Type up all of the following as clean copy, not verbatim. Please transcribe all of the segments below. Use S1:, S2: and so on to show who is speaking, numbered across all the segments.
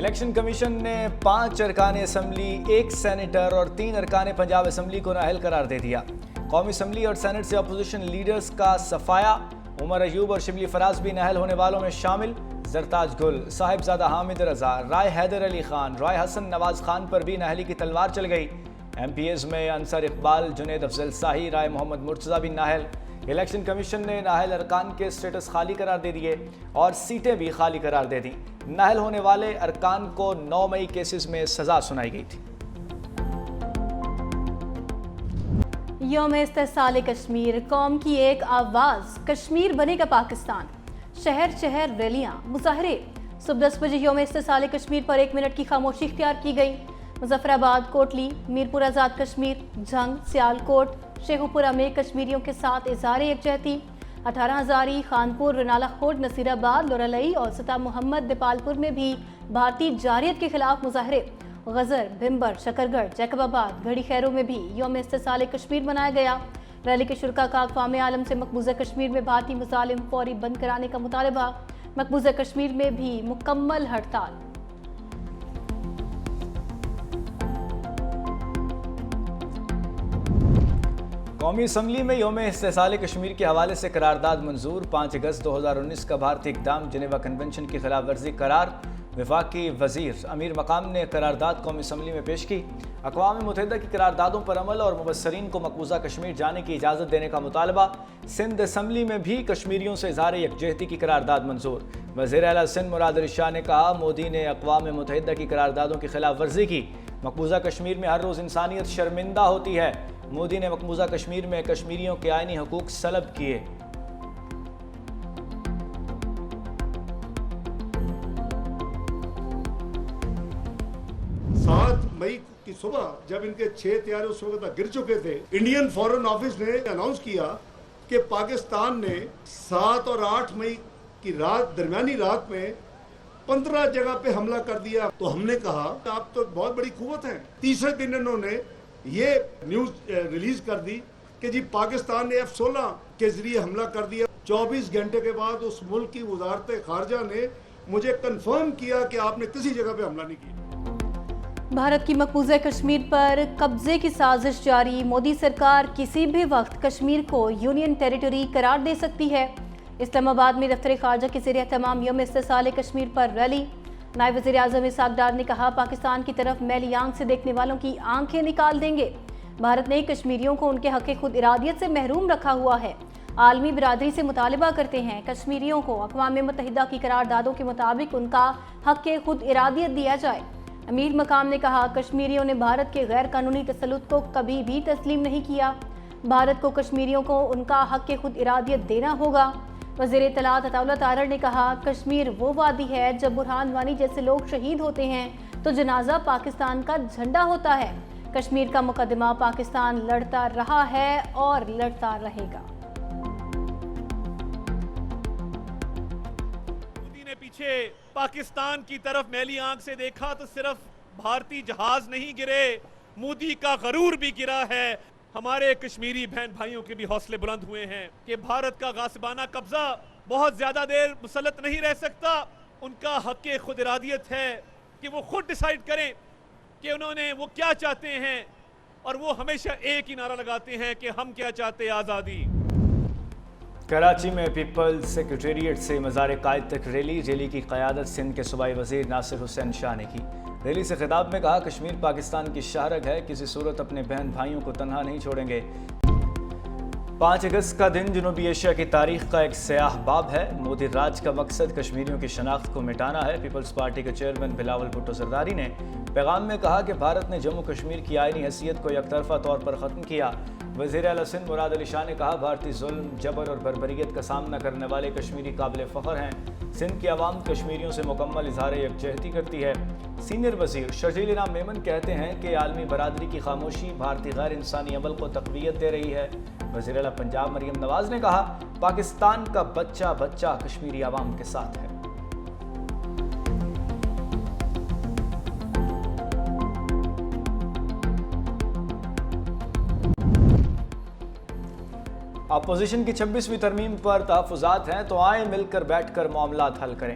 S1: Election commission ने 5 अरकान assembly, 1 senator और 3 अरकान पंजाब असम्बली को नाअहल करार दे दिया। कौमी असम्बली और सेनेट से अपोजिशन लीडर्स का सफाया। उमर अयूब और शिबली फराज भी नाअहल होने वालों में शामिल। जरताज गुल, साहिबजादा हामिद रजा, राय हैदर अली खान, राय हसन नवाज खान पर भी नाअहली की तलवार चल गई। MPs में अंसर इकबाल, जुनेद अफजल शाही, राय मोहम्मद मुर्तज़ा भी नाअहल। इलेक्शन कमीशन ने नाअहल अरकान के स्टेटस खाली करार दे दिए और सीटें भी खाली करार दे दी। नाअहल होने वाले अरकान को 9 मई केसेस में सजा सुनाई गई थी।
S2: यौम इस्तेसाल कश्मीर, कौम की एक आवाज़, कश्मीर बनेगा पाकिस्तान। शहर शहर रैलियां, मुजाहरे। सुबह 10 बजे यौम इस्तेसाल कश्मीर पर 1 मिनट की खामोशी इख्तियार की गई। मुजफ्फराबाद, कोटली, मीरपुर आज़ाद कश्मीर, जंग, सियालकोट, शेखुपुरा में कश्मीरियों के साथ इज़हार यकजहती। 18 हज़ारी, खानपुर, रनाला खोट, नसीराबाद, लोरालई और सता मोहम्मद दिपालपुर में भी भारतीय जारियत के खिलाफ मुजाहरे। गजर, भिम्बर, शकरगढ़, जैकबाबाद, घड़ी खैरों में भी यौम इस्तेसाल कश्मीर मनाया गया। रैली के शुरका का अक़वाम आलम से मकबूजा कश्मीर में भारतीय मुजालिम फौरी बंद कराने का मुतालबा। मकबूजा कश्मीर में भी मुकम्मल हड़ताल।
S1: कौमी असम्बली में यौम इस्तेसाल कश्मीर के हवाले से करारदाद मंजूर। 5 अगस्त 2019 का भारतीय इक़दाम जिनेवा कन्वेंशन की खिलाफ वर्जी करार। वफाकी वजीर अमीर मकाम ने करारदाद कौमी असम्बली में पेश की। अक़वाम मुत्तहिदा की करारदादों पर अमल और मुबस्सरीन को मकबूजा कश्मीर जाने की इजाज़त देने का मुतालबा। सिंध असम्बली में भी कश्मीरियों से इज़हार यकजहती की करारदाद मंजूर। वज़ीर आला सिंध मुराद अली शाह ने कहा, मोदी ने अक़वाम मुत्तहिदा की करारदादों की खिलाफ वर्जी की। मकबूजा कश्मीर में हर रोज़ इंसानियत शर्मिंदा होती है। मोदी ने मकबूजा कश्मीर में कश्मीरियों के आईनी हकूक सलब किए।
S3: 7 मई की सुबह जब इनके 6 तैयारे उस वक्त गिर चुके थे, इंडियन फॉरेन ऑफिस ने अनाउंस किया कि पाकिस्तान ने 7 और 8 मई की रात, दरमियानी रात में 15 जगह पे हमला कर दिया। तो हमने कहा आप तो बहुत बड़ी कुव्वत हैं। तीसरे दिन इन्होंने ये न्यूज रिलीज कर दी कि जी पाकिस्तान ने F-16 के जरिए हमला कर दिया। 24 घंटे के बाद उस मुल्क की वजारत खारजा ने मुझे कंफर्म किया कि आपने किसी जगह पे हमला नहीं किया।
S2: भारत की मकबूजा कश्मीर पर कब्जे की साजिश जारी। मोदी सरकार किसी भी वक्त कश्मीर को यूनियन टेरिटरी करार दे सकती है। इस्लामाबाद में दफ्तर खारजा के ज़रिए तमाम यौम इस्तेसाल कश्मीर पर रैली। नायब वज़ीर आज़म इसहाक डार ने कहा, पाकिस्तान की तरफ मैली आंख से देखने वालों की आंखें निकाल देंगे। भारत ने कश्मीरियों को उनके हक़ खुद इरादियत से महरूम रखा हुआ है। आलमी बिरादरी से मुतालबा करते हैं कश्मीरियों को अक़वाम मुत्तहिदा की करारदादों के मुताबिक उनका हक़ खुद इरादियत दिया जाए। अमीर मकाम ने कहा, कश्मीरियों ने भारत के गैर कानूनी तसल्लुत को कभी भी तस्लीम नहीं किया। भारत को कश्मीरियों को उनका हक़ खुद इरादियत देना होगा। वज़ीर इत्तलात अताउल्लाह तारड़ ने कहा, कश्मीर वो वादी है जब बुरहान वानी जैसे लोग शहीद होते हैं तो जनाजा पाकिस्तान का झंडा होता है। कश्मीर का मुकदमा पाकिस्तान लड़ता रहा है और लड़ता रहेगा।
S4: मोदी ने पीछे पाकिस्तान की तरफ मैली आंख से देखा तो सिर्फ भारतीय जहाज नहीं गिरे, मोदी का गरूर भी गिरा है। हमारे कश्मीरी बहन भाइयों के भी हौसले बुलंद हुए हैं कि भारत का गासिबाना कब्जा बहुत ज्यादा देर मुसल्लत नहीं रह सकता। उनका हक़ खुद इरादियत है कि वो खुद डिसाइड करें कि उन्होंने वो क्या चाहते हैं, और वो हमेशा एक ही नारा लगाते हैं कि हम क्या चाहते हैं, आज़ादी।
S1: कराची में पीपल्स सेक्रेटेरिएट से मज़ार कायद तक रैली की क़यादत सिंध के सूबाई वज़ीर नासिर हुसैन शाह ने की। रैली से खिताब में कहा, कश्मीर पाकिस्तान की शाहरग है, किसी सूरत अपने बहन भाइयों को तन्हा नहीं छोड़ेंगे। 5 अगस्त का दिन जनूबी एशिया की तारीख का एक स्याह बाब है। मोदी राज का मकसद कश्मीरियों की शनाख्त को मिटाना है। पीपल्स पार्टी के चेयरमैन बिलावल भुट्टो जरदारी ने पैगाम में कहा कि भारत ने जम्मू कश्मीर की आईनी हैसियत को यकतरफा तौर पर ख़त्म किया। वज़ीर आला सिंध मुराद अली शाह ने कहा, भारतीय जुल्म, जबर और बर्बरियत का सामना करने वाले कश्मीरी काबिल फ़ख्र हैं। सिंध की आवाम कश्मीरियों से मुकम्मल इज़हार यकजहती करती है। सीनियर वज़ीर शर्जील इनाम मेमन कहते हैं कि आलमी बरादरी की खामोशी भारतीय गैर इंसानी अमल को तक़वियत दे रही है। वज़ीर आला पंजाब मरियम नवाज ने कहा, पाकिस्तान का बच्चा बच्चा कश्मीरी आवाम के साथ है। अपोजिशन की 26वीं तरमीम पर तहफ़्फ़ुज़ात हैं तो आए मिलकर बैठकर मामलात हल करें।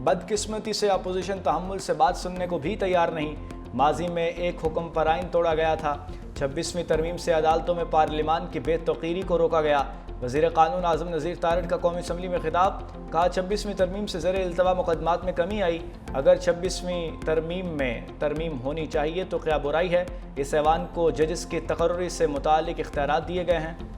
S1: बदकिस्मती से अपोजिशन तहम्मुल से बात सुनने को भी तैयार नहीं। माजी में एक हुक्म पर आइन तोड़ा गया था। 26वीं तरमीम से अदालतों में पार्लिमान की बेतौकीरी को रोका गया। वज़ीर क़ानून आज़म नज़ीर तारड़ का कौमी असम्बली में खिताब, कहा 26वीं तरमीम से ज़र इल्तवा मुकदमात में कमी आई। अगर 26वीं तरमीम में तरमीम होनी चाहिए तो क्या बुराई है। इस ऐवान को जजेस की तकर्री से मुताल्लिक इख्तियारात दिए गए हैं।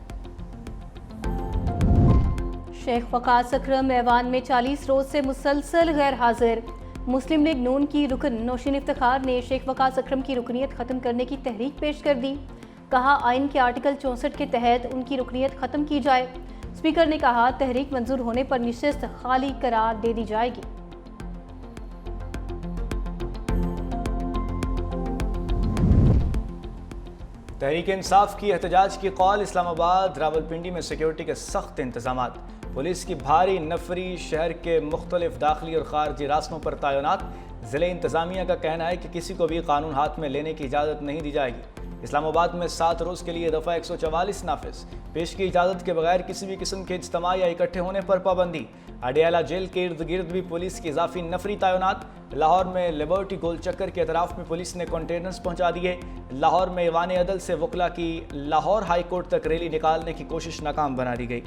S2: शेख वक़ास अकरम ऐवान में 40 रोज से मुसलसल गैर हाजिर। मुस्लिम लीग नून की रुकन नौशीन इफ्तिखार ने शेख वक़ास अकरम की रुकनीत ख़त्म करने की तहरीक पेश कर दी। कहा आइन के आर्टिकल 64 के तहत उनकी रुकनीत ख़त्म की जाए। स्पीकर ने कहा तहरीक मंजूर होने पर निशिस्त खाली करार दे दी जाएगी।
S1: तहरीक इंसाफ की एहतजाज की कॉल। इस्लामाबाद रावलपिंडी में सिक्योरिटी के सख्त इंतजामात। पुलिस की भारी नफरी शहर के मुख्तलिफ दाखिली और खारजी रास्तों पर तैनात। ज़िले इंतजामिया का कहना है कि किसी को भी कानून हाथ में लेने की इजाज़त नहीं दी जाएगी। इस्लामाबाद में 7 रोज़ के लिए दफ़ा 144 नाफिज। पेश की इजाज़त के बगैर किसी भी किस्म के इज्तिमा या इकट्ठे होने पर पाबंदी। अडियाला जेल के इर्द गिर्द भी पुलिस की इजाफी नफरी तैनात। लाहौर में लिबर्टी गोल चक्कर के अतराफ में पुलिस ने कंटेनर्स पहुंचा दिए। लाहौर में ईवान अदल से वकला की लाहौर हाई कोर्ट तक रैली निकालने की कोशिश नाकाम बना दी गई।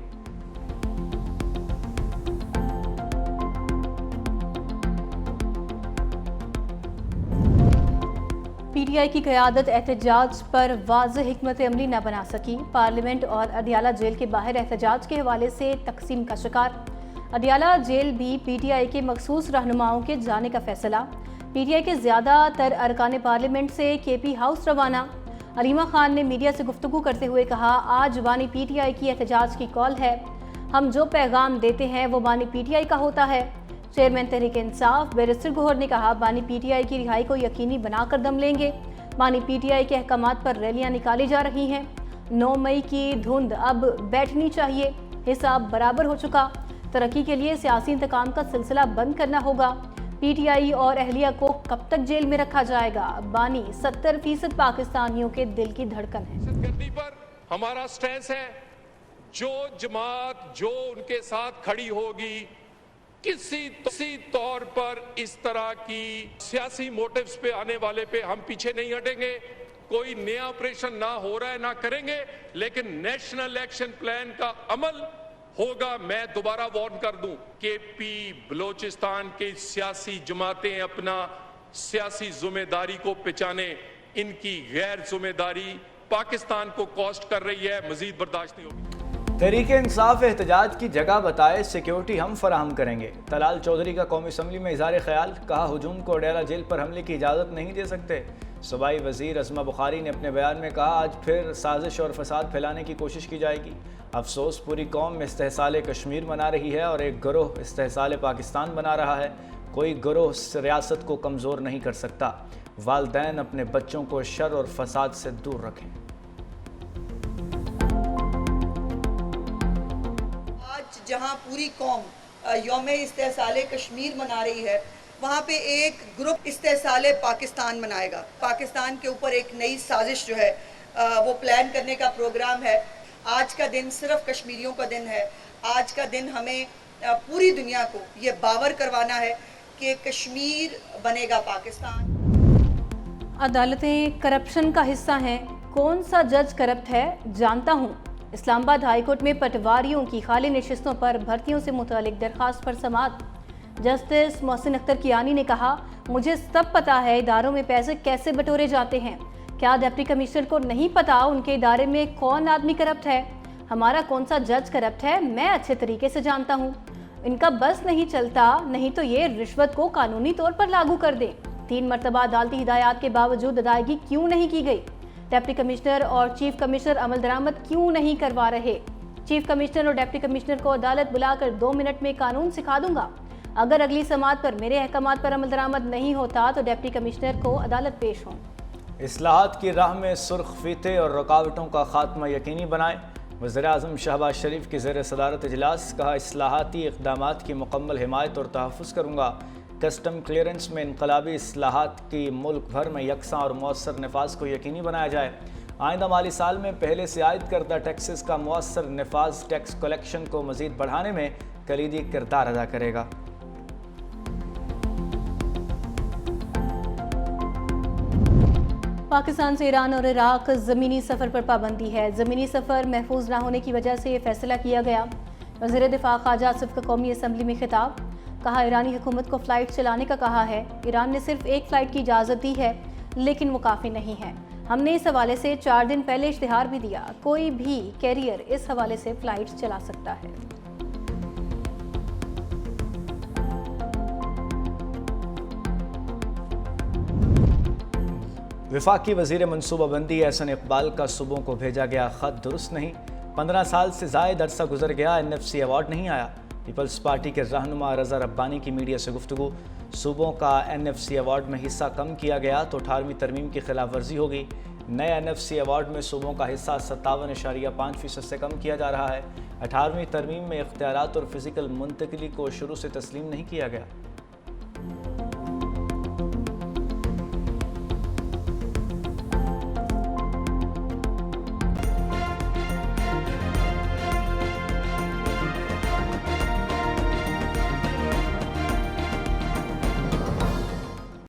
S2: पीटीआई की क़यादत एहतजाज पर वाज़ेह हिकमत अमली न बना सकी। पार्लियामेंट और अडियाला जेल के बाहर एहतजाज के हवाले से तकसीम का शिकार। अडियाला जेल भी पीटीआई के मखसूस रहनुमाओं के जाने का फैसला। पीटीआई के ज़्यादातर अरकान पार्लियामेंट से केपी हाउस रवाना। अलीमा खान ने मीडिया से गुफ्तगू करते हुए कहा, आज बानी पीटीआई की एहतजाज की कॉल है। हम जो पैगाम देते हैं वो बानी पीटीआई का होता है। चेयरमैन तहरीक इंसाफ बैरिस्टर गौहर ने कहा, बानी पीटीआई की रिहाई को यकीनी बनाकर दम लेंगे। बानी पीटीआई के अहकामात पर रैलियां निकाली जा रही हैं। 9 मई की धुंध अब बैठनी चाहिए। हिसाब बराबर हो चुका। तरक्की के लिए सियासी इंतकाम का सिलसिला बंद करना होगा। पीटीआई और अहलिया को कब तक जेल में रखा जाएगा। बानी 70% पाकिस्तानियों के दिल की धड़कन है।
S5: पर हमारा स्टैंस है, जो जमात जो उनके साथ खड़ी होगी किसी तौर पर इस तरह की सियासी मोटिव्स पे आने वाले पे हम पीछे नहीं हटेंगे। कोई नया ऑपरेशन ना हो रहा है ना करेंगे, लेकिन नेशनल एक्शन प्लान का अमल होगा। मैं दोबारा वार्न कर दूं, केपी बलोचिस्तान के सियासी जमातें अपना सियासी जिम्मेदारी को पहचाने। इनकी गैर जिम्मेदारी पाकिस्तान को कॉस्ट कर रही है, मजीद बर्दाश्त नहीं होगी।
S1: तहरीक इंसाफ एहतजाज की जगह बताए, सिक्योरिटी हम फराहम करेंगे। तलाल चौधरी का कौमी असम्बली में इज़हार ख्याल। कहा, हुजूम को अडियाला जेल पर हमले की इजाज़त नहीं दे सकते। सूबाई वज़ीर अज़मा बुखारी ने अपने बयान में कहा, आज फिर साजिश और फसाद फैलाने की कोशिश की जाएगी। अफसोस पूरी कौम इस्तेहसाल कश्मीर मना रही है और एक गिरोह इस्तेहसाल पाकिस्तान बना रहा है। कोई गिरोह रियासत को कमज़ोर नहीं कर सकता। वालिदैन अपने बच्चों को शर और फसाद से दूर रखें।
S6: जहां पूरी कौम यौम इस्तेहसाल कश्मीर मना रही है, वहां पे एक ग्रुप इस्तेहसाल पाकिस्तान मनाएगा। पाकिस्तान के ऊपर एक नई साजिश जो है वो प्लान करने का प्रोग्राम है। आज का दिन सिर्फ कश्मीरियों का दिन है। आज का दिन हमें पूरी दुनिया को ये बावर करवाना है कि कश्मीर बनेगा पाकिस्तान।
S2: अदालतें करप्शन का हिस्सा हैं। कौन सा जज करप्ट है जानता हूँ। इस्लामाबाद हाईकोर्ट में पटवारियों की खाली नशिस्तों पर भर्तियों से मुतालिक दरख्वास्त पर समाअत। जस्टिस मोहसिन अख्तर कियानी ने कहा, मुझे सब पता है इदारों में पैसे कैसे बटोरे जाते हैं। क्या डिप्टी कमिश्नर को नहीं पता उनके इदारे में कौन आदमी करप्ट है? हमारा कौन सा जज करप्ट है मैं अच्छे तरीके से जानता हूँ। इनका बस नहीं चलता, नहीं तो ये रिश्वत को कानूनी तौर पर लागू कर दें। 3 मरतबा अदालती हिदायत के बावजूद अदायगी क्यों नहीं की गई? डिप्टी कमिश्नर और चीफ कमिश्नर अमल दरामद क्यों नहीं करवा रहे? चीफ कमिश्नर और डिप्टी कमिश्नर को अदालत बुलाकर 2 मिनट में कानून सिखा दूंगा। अगर अगली समाअत पर मेरे अहकामात पर अमल दरामद नहीं होता तो डिप्टी कमिश्नर को अदालत पेश हों।
S1: इस्लाहात की राह में सुर्ख फीते और रुकावटों का खात्मा यकीनी बनाए। वज़ीर-ए-आज़म शहबाज शरीफ की ज़ेर सदारत इजलास। कहा, इस्लाहाती इक़दामात की मुकम्मल हिमायत और तहफ़्फ़ुज़ करूँगा। कस्टम क्लियरेंस में इनकलाबी इस्लाहात की मुल्क भर में यकसा और मौसर नफाज को यकीनी बनाया जाए। आइंदा माली साल में पहले से आयद करदा टैक्सेस का मौसर नफाज टैक्स कलेक्शन को मज़ीद बढ़ाने में कलीदी किरदार अदा करेगा।
S2: पाकिस्तान से ईरान और इराक ज़मीनी सफ़र पर पाबंदी है। ज़मीनी सफ़र महफूज ना होने की वजह से ये फैसला किया गया। वज़ीर दिफा ख्वाजा आसिफ का कौमी असम्बली में खिताब, कहा ईरानी हुकूमत को फ़्लाइट चलाने का कहा है। ईरान ने सिर्फ एक फ़्लाइट की इजाज़त दी है, लेकिन वो काफ़ी नहीं है। हमने इस हवाले से 4 दिन पहले इश्तिहार भी दिया, कोई भी कैरियर इस हवाले से फ़्लाइट चला सकता है।
S1: वफाकी वज़ीर मनसूबाबंदी एहसन इकबाल का सूबों को भेजा गया ख़त दुरुस्त नहीं। 15 साल से ज़ायद अरसा गुजर गया, NFC अवार्ड नहीं आया। पीपल्स पार्टी के रहनुमा रज़ा रब्बानी की मीडिया से गुफ्तगू, सूबों का NFC अवार्ड में हिस्सा कम किया गया तो 18वीं तरमीम की खिलाफ वर्जी होगी। नए NFC अवार्ड में सूबों का हिस्सा 57.5% से कम किया जा रहा है। 18वीं तरमीम में इख्तियारात और फिज़िकल मुंतकिली को शुरू से तस्लीम नहीं किया गया।